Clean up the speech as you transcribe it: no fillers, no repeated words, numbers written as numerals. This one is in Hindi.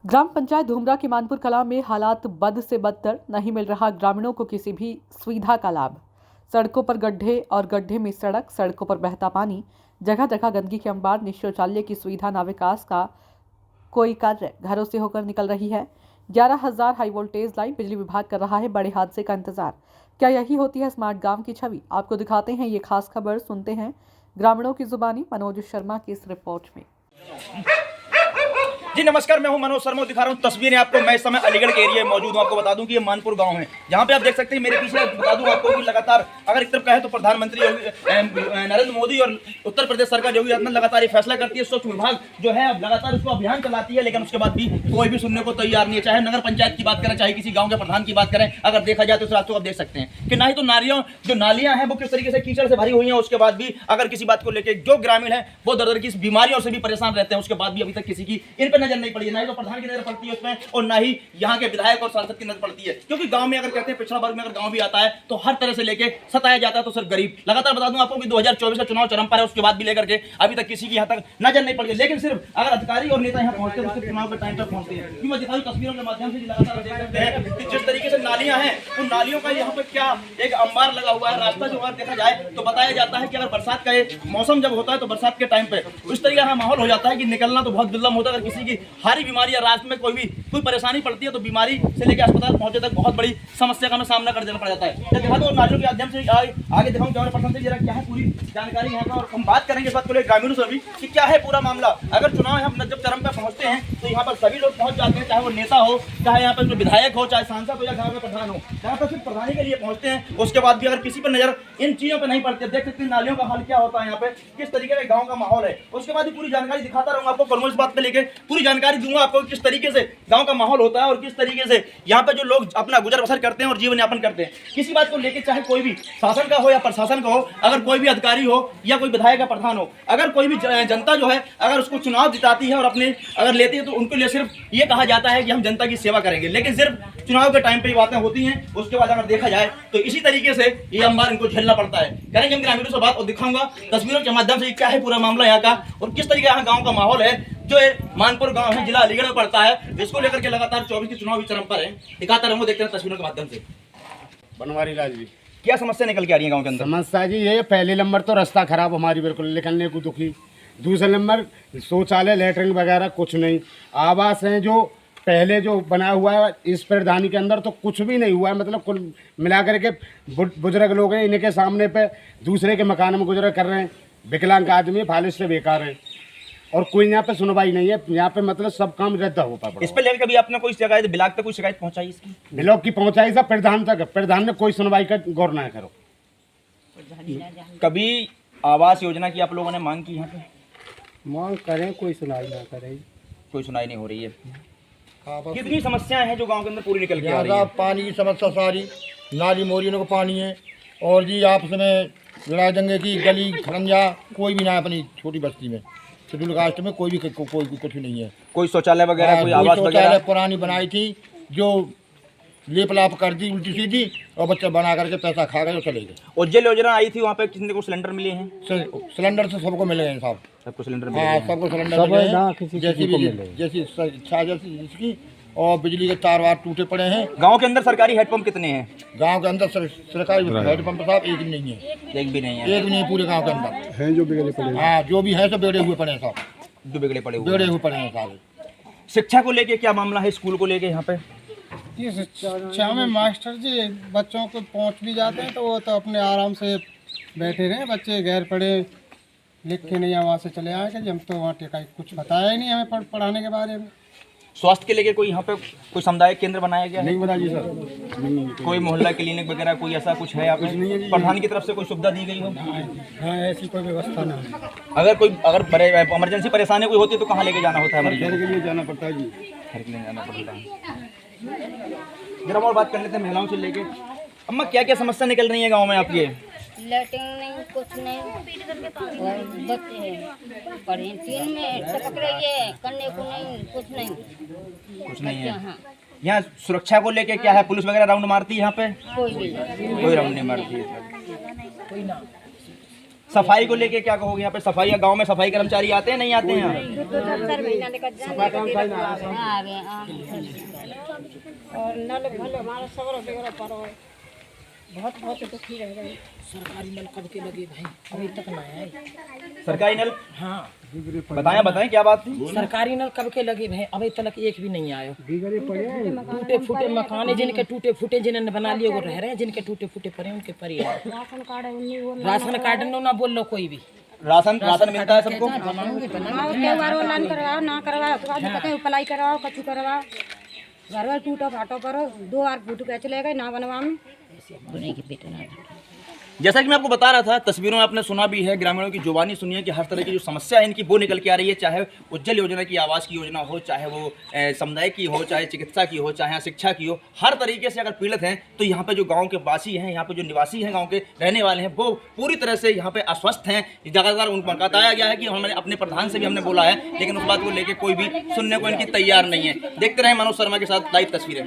ग्राम पंचायत धूमरा की मानपुर कला में हालात बद से बदतर, नहीं मिल रहा ग्रामीणों को किसी भी सुविधा का लाभ। सड़कों पर गड्ढे और गड्ढे में सड़कों पर बहता पानी, जगह जगह गंदगी के अंबार, निशौचालय की सुविधा न विकास का कोई कार्य घरों से होकर निकल रही है। 11,000 हाई वोल्टेज लाइन, बिजली विभाग कर रहा है बड़े हादसे का इंतजार। क्या यही होती है स्मार्ट गांव की छवि? आपको दिखाते हैं ये खास खबर, सुनते हैं ग्रामीणों की जुबानी मनोज शर्मा की इस रिपोर्ट में। जी नमस्कार, मैं हूं मनोज शर्मा। दिखा रहा हूं तस्वीरें आपको। मैं इस समय अलीगढ़ के एरिया में मौजूद हूं। आपको बता दूं कि ये मानपुर गांव है, जहां पे आप देख सकते हैं मेरे पीछे। बता दूं आपको कि लगातार अगर एक तरफ कहे तो प्रधानमंत्री नरेंद्र मोदी और उत्तर प्रदेश सरकार योगी आदित्यनाथ लगातार ये फैसला करती है। स्वच्छ विभाग जो है अब लगातार उसको अभियान चलाती है, लेकिन उसके बाद भी कोई भी सुनने को तैयार नहीं है। चाहे नगर पंचायत की बात करें, चाहे किसी गाँव के प्रधान की बात करें, अगर देखा जाए तो इस रात को आप देख सकते हैं कि ना ही तो जो नालियां हैं वो किस तरीके से कीचड़ से भरी हुई हैं। उसके बाद भी अगर किसी बात को लेकर जो ग्रामीण है वो दर की बीमारियों से भी परेशान रहते हैं, उसके बाद भी अभी तक किसी की इन पर नजर नहीं पड़ी है। ना ही तो प्रधान की नजर पड़ती है उसमें, और ना ही यहाँ के विधायक और सांसद की नजर पड़ती है। क्योंकि गांव में अगर कहते हैं पिछड़ा वर्ग में अगर गांव भी आता है तो हर तरह से लेके सताया जाता है, तो सिर्फ गरीब। लगातार बता दूं आपको कि 2024 का चुनाव चरम पर है, उसके बाद भी लेकर के अभी तक किसी की यहाँ तक नजर नहीं पड़ी है। लेकिन सिर्फ अगर अधिकारी और नेता यहाँ पहुंचते हैं तो सिर्फ चुनाव के टाइम पर पहुंचते हैं। क्योंकि मैं दिखाऊं तस्वीरों के माध्यम से लगातार देख सकते हैं कि जिस तरीके से नालियां हैं, उन नालियों का यहाँ पे क्या एक अंबार लगा हुआ है। रास्ता जो अगर देखा जाए तो बताया जाता है कि अगर बरसात का मौसम जब होता है तो बरसात के टाइम पे उस तरीके का माहौल हो जाता है कि निकलना तो बहुत दुर्लभ होता है। अगर किसी की भारी बीमारी या रास्ते में कोई परेशानी पड़ती है तो बीमारी से लेकर अस्पताल पहुंचे तक बहुत बड़ी समस्या का हमें सामना कर देना पड़ जाता है। तो दिखा दो नालियों के माध्यम से आगे दिखाऊं कैमरा पर्सन से जरा क्या है पूरी जानकारी यहाँ का, और हम बात करेंगे इस बात को लेकर ग्रामीणों से भी कि क्या है पूरा मामला। अगर चुनाव हम जब चरम पे पहुंचते हैं तो यहाँ पर सभी लोग पहुंच जाते हैं, चाहे वो नेता हो, चाहे यहाँ पर विधायक हो, चाहे सांसद हो, या गाँव में प्रधान हो। जहाँ पर सिर्फ प्रधानी के लिए पहुंचते हैं, उसके बाद भी अगर किसी पर नजर इन चीजों पर नहीं पड़ती। देख सकते हैं नालियों का हाल क्या होता है, यहाँ पे किस तरीके का गाँव का माहौल है। उसके बाद पूरी जानकारी दिखाता रहूंगा आपको, इस बात को लेकर पूरी जानकारी दूंगा आपको किस तरीके से गांव का माहौल होता है और किस तरीके से यहाँ पे जो लोग अपना गुजर बसर करते हैं और जीवन यापन करते हैं। किसी बात को लेकर चाहे कोई भी शासन का हो या प्रशासन का हो, अगर कोई भी अधिकारी हो या कोई विधायक का प्रधान हो, अगर कोई भी जनता जो है अगर उसको चुनाव जिताती है और अपने अगर लेती है तो उनके लिए सिर्फ ये कहा जाता है कि हम जनता की सेवा करेंगे। लेकिन सिर्फ चुनाव के टाइम पर ये बातें होती हैं, उसके बाद अगर देखा जाए तो इसी तरीके से ये अंबार इनको झेलना पड़ता है। करेंगे हम ग्रामीणों से बात और दिखाऊंगा तस्वीरों के माध्यम से क्या है पूरा मामला यहाँ का और किस तरीके यहाँ गाँव का माहौल है। जो मानपुर गांव है, जिला अलीगढ़ में पड़ता है, इसको लेकर के लगातार 24 की चुनावी चरम पर है। दिखाता रहूंगा, देखते हैं तस्वीरों के माध्यम से। बनवारी लाल जी, क्या समस्या निकल के आ रही है गांव के अंदर? समस्या जी ये पहले नंबर तो रास्ता खराब हमारी, बिल्कुल निकलने को दुखी। दूसरे नंबर शौचालय लेटरिन वगैरह कुछ नहीं। आवास है जो पहले जो बना हुआ है इस प्रधानी के अंदर तो कुछ भी नहीं हुआ है। मतलब कुल मिला करके बुजुर्ग लोग हैं, इनके सामने पे दूसरे के मकान में गुजर कर रहे हैं। विकलांग आदमी फालिश से बेकार है और कोई यहाँ पे सुनवाई नहीं है। यहाँ पे मतलब सब काम रद्द हो पाता। इस पे लेकर कभी आपने कोई शिकायत ब्लॉक तक कोई शिकायत पहुंचाई इसकी? ब्लॉक की पहुंचाई सब प्रधान तक, प्रधान ने कोई सुनवाई का गौर ना करो। कभी आवास योजना की आप लोगों ने मांग की? यहाँ पे मांग करें, कोई सुनाई ना करे, कोई सुनाई नहीं हो रही है। कितनी समस्याएं हैं जो गांव के अंदर पूरी निकल के आ रही है? पानी की समस्या सारी, नाली मोरियों को पानी है, और जी आपस में लड़ाई दंगे की गली खरंजा कोई भी ना है अपनी छोटी बस्ती में। शेड्यूल कास्ट में कोई कुछ नहीं है। कोई शौचालय वगैरह, कोई आवास वगैरह? पुरानी बनाई थी जो लेप लाप कर दी उल्टी सीधी, और बच्चे बना करके पैसा खा गए और चले गए। उज्जवल योजना आई थी, वहाँ पे किसी को सिलेंडर मिले हैं? सिलेंडर से सबको मिल गए साहब, सबको सिलेंडर मिले। हाँ, सबको सिलेंडर मिले हैं, जैसी इच्छा जैसी जिसकी। और बिजली के तार वार टूटे पड़े हैं। गांव के अंदर सरकारी हेडपंप कितने हैं? गांव के अंदर सरकारी हेडपंप साहब एक भी नहीं है। एक भी नहीं है? एक भी नहीं पूरे गांव के अंदर हैं जो बिगड़े पड़े। हाँ, जो भी है सब बिगड़े हुए पड़े हैं साहब, जो बिगड़े पड़े हैं सारे। शिक्षा को लेके क्या मामला है, स्कूल को लेके? यहाँ पे ये शिक्षा में मास्टर जी बच्चों को पहुंच भी जाते हैं तो वो तो अपने आराम से बैठे रहे, बच्चे घर पढ़े लिख के नहीं वहाँ से चले आए कि हम तो वहाँ टिका कुछ बताया ही नहीं हमें पढ़ाने के बारे में। स्वास्थ्य के लेके कोई यहाँ पे कोई सामुदायिक केंद्र बनाया गया है? नहीं बता जी सर, कोई मोहल्ला क्लिनिक वगैरह कोई ऐसा कुछ है यहाँ पे? प्रधान की तरफ से कोई सुविधा दी गई हो? हाँ, ऐसी कोई व्यवस्था नहीं है। अगर इमरजेंसी परेशानी कोई होती है तो कहाँ लेके जाना होता है? घर के लिए जाना पड़ता है जी, घर के लिए जाना पड़ता है। जरा और बात कर लेते हैं महिलाओं से लेके। अम्मा, क्या क्या समस्या निकल रही है गाँव में आपके? लैट्रिन नहीं, कुछ नहीं, और बच्चे हैं पढ़े 3 में टपक रही है, करने को नहीं, कुछ नहीं है। हाँ। यहाँ सुरक्षा को लेके क्या है, पुलिस वगैरह राउंड मारती है यहाँ पे? कोई कोई राउंड नहीं मारती है। सफाई को लेके क्या कहोगे? यहाँ पे सफाई, गांव में सफाई कर्मचारी आते हैं नहीं आते हैं यहाँ? आ गए और नल भल हमारा सबर वगैरह पर बहुत दुखी रह गए। सरकारी नल कब के लगे भाई, अभी तक ना आए। सरकारी नल? हाँ बताएं क्या बात थी? सरकारी नल कब के लगे भाई, अभी तक एक भी नहीं आया। टूटे फूटे मकान है, जिनके टूटे फूटे जिन्होंने बना लिए वो रह रहे हैं, जिनके टूटे फूटे पड़े उनके पड़े हैं। राशन कार्ड ना बोल लो कोई भी। राशन मिलता है सबको? ऑनलाइन करवाओ ना करवाओ तो कहते हैं अप्लाई करवाओ, कछु करवाओ, घर में टूटो फाटो करो, 2 बार फूट के चले गए ना बनवा में। जैसा कि मैं आपको बता रहा था, तस्वीरों में आपने सुना भी है, ग्रामीणों की जुबानी सुनी है कि हर तरह की जो समस्या है इनकी वो निकल के आ रही है, चाहे उज्जवल योजना की, आवास की योजना हो, चाहे वो समुदाय की हो, चाहे चिकित्सा की हो, चाहे शिक्षा की हो, हर तरीके से अगर पीड़ित हैं तो यहाँ पे जो गांव के वासी हैं, यहाँ पे जो निवासी हैं, गांव के रहने वाले हैं, वो पूरी तरह से यहाँ पे अस्वस्थ हैं। लगातार उनको बताया गया है कि हमने अपने प्रधान से भी हमने बोला है, लेकिन उस बात को लेकर कोई भी सुनने को इनकी तैयार नहीं है। देखते रहे मनोज शर्मा के साथ लाइव तस्वीरें।